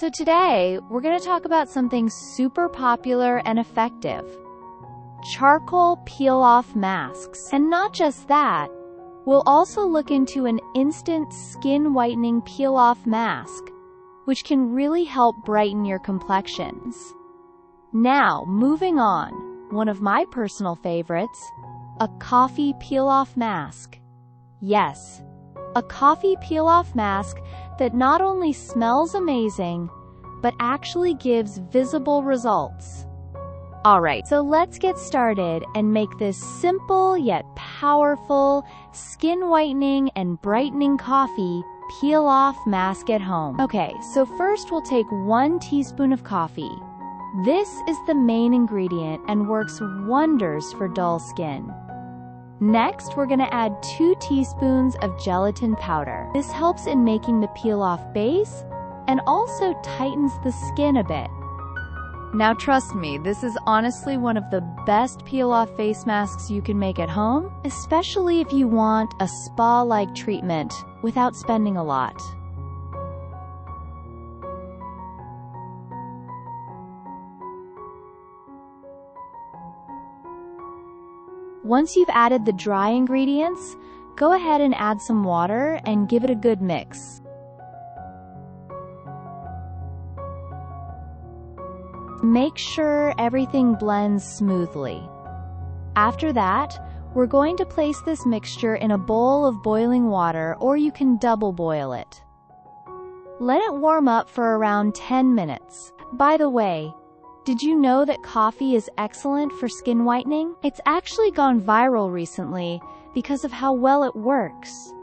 So today, we're going to talk about something super popular and effective. Charcoal peel-off masks. And not just that, we'll also look into an instant skin whitening peel-off mask, which can really help brighten your complexions. Now, moving on, one of my personal favorites, a coffee peel-off mask. Yes, a coffee peel-off mask that not only smells amazing, but actually gives visible results. Alright, so let's get started and make this simple yet powerful skin whitening and brightening coffee peel-off mask at home. Okay, so first we'll take 1 teaspoon of coffee. This is the main ingredient and works wonders for dull skin. Next, we're going to add 2 teaspoons of gelatin powder. This helps in making the peel-off base and also tightens the skin a bit. Now trust me, this is honestly one of the best peel-off face masks you can make at home, especially if you want a spa-like treatment without spending a lot. Once you've added the dry ingredients, go ahead and add some water and give it a good mix. Make sure everything blends smoothly. After that, we're going to place this mixture in a bowl of boiling water, or you can double boil it. Let it warm up for around 10 minutes. By the way, did you know that coffee is excellent for skin whitening? It's actually gone viral recently because of how well it works.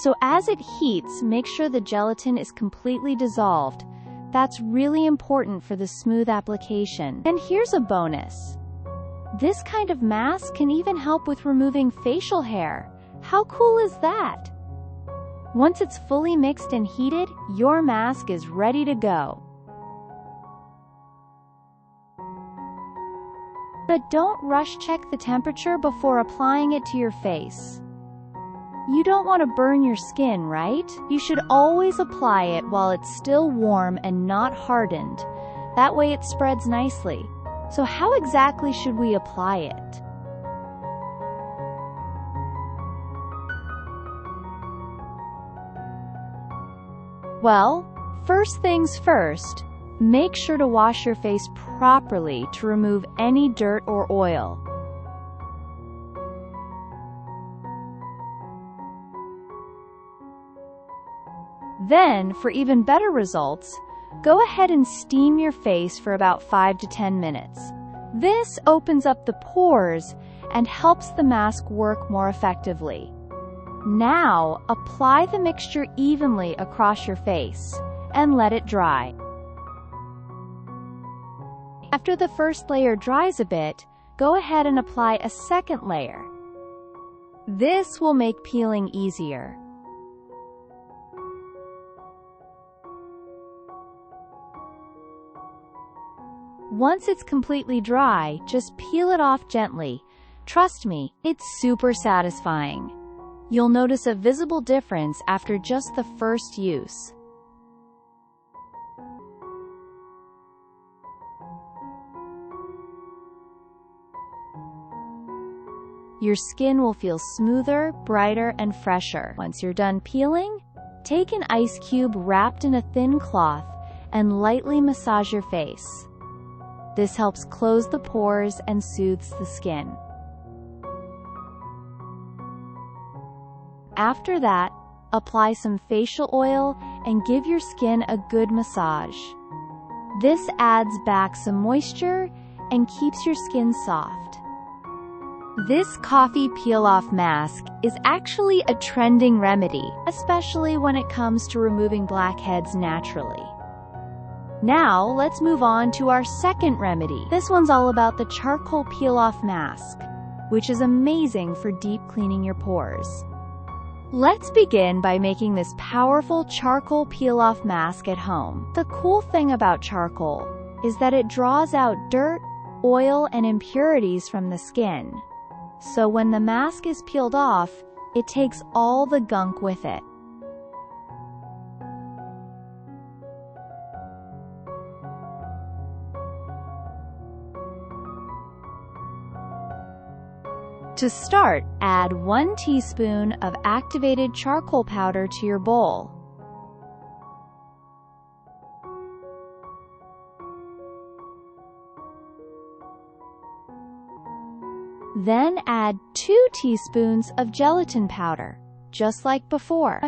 So as it heats, make sure the gelatin is completely dissolved. That's really important for the smooth application. And here's a bonus. This kind of mask can even help with removing facial hair. How cool is that? Once it's fully mixed and heated, your mask is ready to go. But don't rush check the temperature before applying it to your face. You don't want to burn your skin, right? You should always apply it while it's still warm and not hardened. That way it spreads nicely. So how exactly should we apply it? Well, first things first, make sure to wash your face properly to remove any dirt or oil. Then, for even better results, go ahead and steam your face for about 5 to 10 minutes. This opens up the pores and helps the mask work more effectively. Now, apply the mixture evenly across your face and let it dry. After the first layer dries a bit, go ahead and apply a second layer. This will make peeling easier. Once it's completely dry, just peel it off gently. Trust me, it's super satisfying. You'll notice a visible difference after just the first use. Your skin will feel smoother, brighter, and fresher. Once you're done peeling, take an ice cube wrapped in a thin cloth and lightly massage your face. This helps close the pores and soothes the skin. After that, apply some facial oil and give your skin a good massage. This adds back some moisture and keeps your skin soft. This coffee peel-off mask is actually a trending remedy, especially when it comes to removing blackheads naturally. Now, let's move on to our second remedy. This one's all about the charcoal peel-off mask, which is amazing for deep cleaning your pores. Let's begin by making this powerful charcoal peel-off mask at home. The cool thing about charcoal is that it draws out dirt, oil, and impurities from the skin. So when the mask is peeled off, it takes all the gunk with it. To start, add 1 teaspoon of activated charcoal powder to your bowl. Then add 2 teaspoons of gelatin powder, just like before.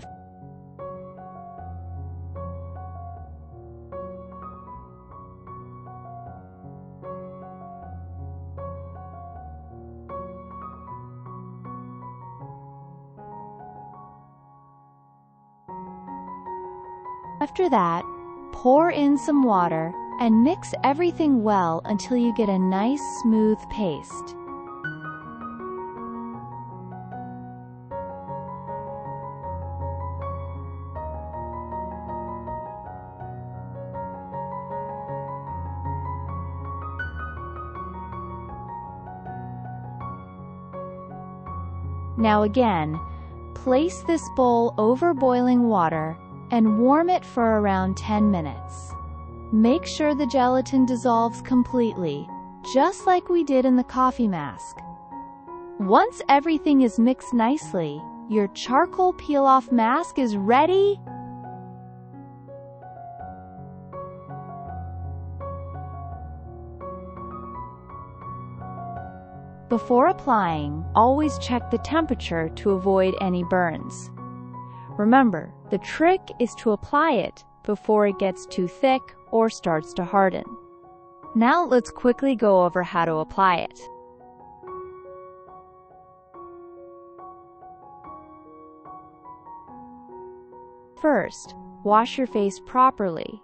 After that, pour in some water and mix everything well until you get a nice smooth paste. Now again, place this bowl over boiling water and warm it for around 10 minutes. Make sure the gelatin dissolves completely, just like we did in the coffee mask. Once everything is mixed nicely, your charcoal peel-off mask is ready. Before applying, always check the temperature to avoid any burns. Remember, the trick is to apply it before it gets too thick or starts to harden. Now let's quickly go over how to apply it. First, wash your face properly.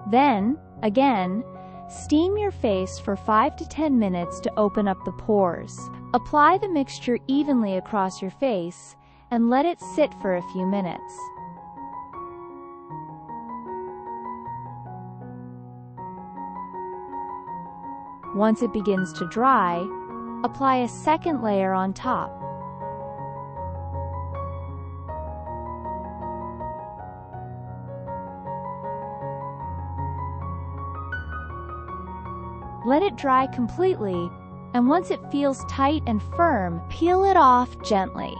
Then, again, steam your face for 5 to 10 minutes to open up the pores. Apply the mixture evenly across your face and let it sit for a few minutes. Once it begins to dry, apply a second layer on top. Let it dry completely, and once it feels tight and firm, peel it off gently.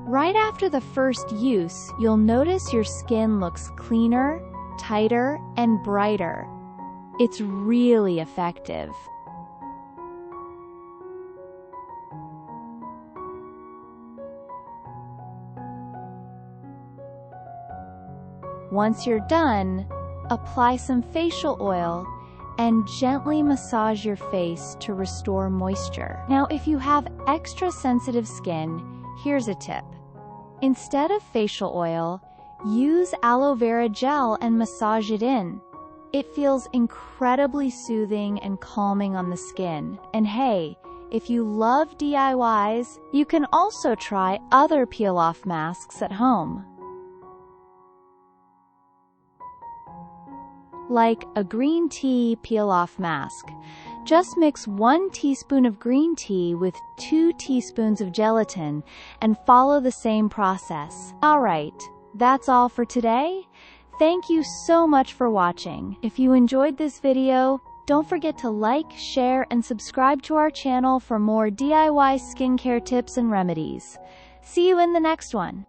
Right after the first use, you'll notice your skin looks cleaner, tighter, and brighter. It's really effective. Once you're done, apply some facial oil and gently massage your face to restore moisture. Now, if you have extra sensitive skin, here's a tip. Instead of facial oil, use aloe vera gel and massage it in. It feels incredibly soothing and calming on the skin. And hey, if you love DIYs, you can also try other peel-off masks at home, like a green tea peel-off mask. Just mix 1 teaspoon of green tea with 2 teaspoons of gelatin and follow the same process. Alright, that's all for today. Thank you so much for watching. If you enjoyed this video, don't forget to like, share, and subscribe to our channel for more DIY skincare tips and remedies. See you in the next one.